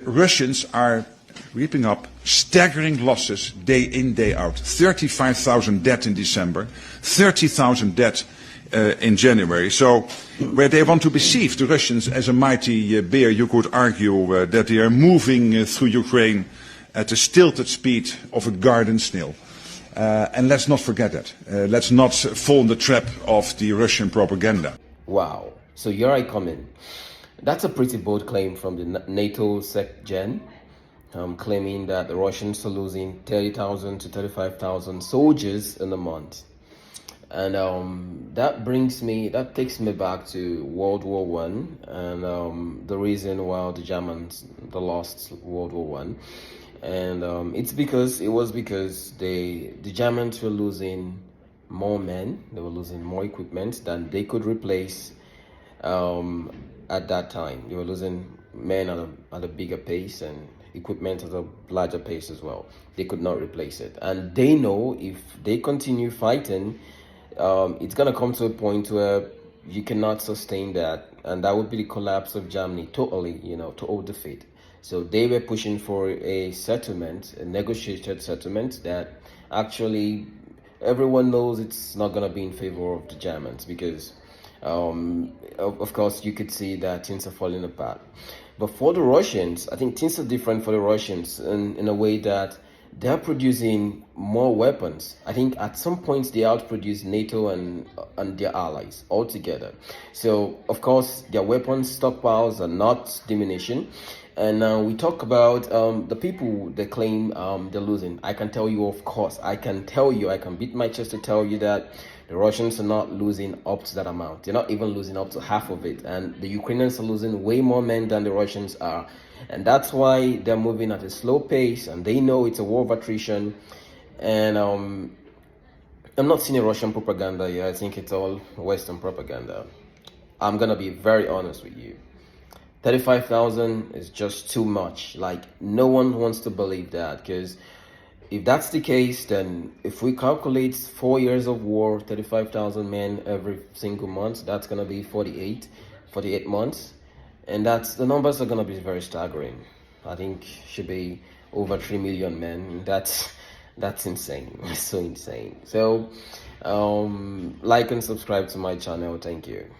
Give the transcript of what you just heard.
Russians are reaping up staggering losses day in, day out. 35,000 dead in December, 30,000 dead in January. So where they want to perceive the Russians as a mighty bear, you could argue that they are moving through Ukraine at the stilted speed of a garden snail. And let's not forget that. Let's not fall in the trap of the Russian propaganda. Wow. So here I come in. That's a pretty bold claim from the NATO SecGen, claiming that the Russians are losing 30,000 to 35,000 soldiers in a month. And that takes me back to World War One and the reason why the Germans lost World War One. And it was because the Germans were losing more men, they were losing more equipment than they could replace at that time. They were losing men at a bigger pace and equipment at a larger pace as well. They could not replace it. And they know if they continue fighting, it's going to come to a point where you cannot sustain that. And that would be the collapse of Germany totally, total defeat. So they were pushing for a settlement, a negotiated settlement that actually everyone knows it's not going to be in favor of the Germans because, of course, you could see that things are falling apart. But for the Russians, I think things are different for the Russians in a way that they're producing more weapons. I think at some points they outproduce NATO and their allies altogether. So, of course, their weapons stockpiles are not diminishing. And we talk about the people that claim they're losing. I can tell you, of course, I can beat my chest to tell you that the Russians are not losing up to that amount. They're not even losing up to half of it. And the Ukrainians are losing way more men than the Russians are. And that's why they're moving at a slow pace. And they know it's a war of attrition. And I'm not seeing a Russian propaganda here. I think it's all Western propaganda. I'm going to be very honest with you. 35,000 is just too much. Like, no one wants to believe that, because if that's the case, then if we calculate 4 years of war, 35,000 men every single month, that's going to be 48 months. And the numbers are going to be very staggering. I think should be over 3 million men. That's insane. It's so insane. So, like and subscribe to my channel. Thank you.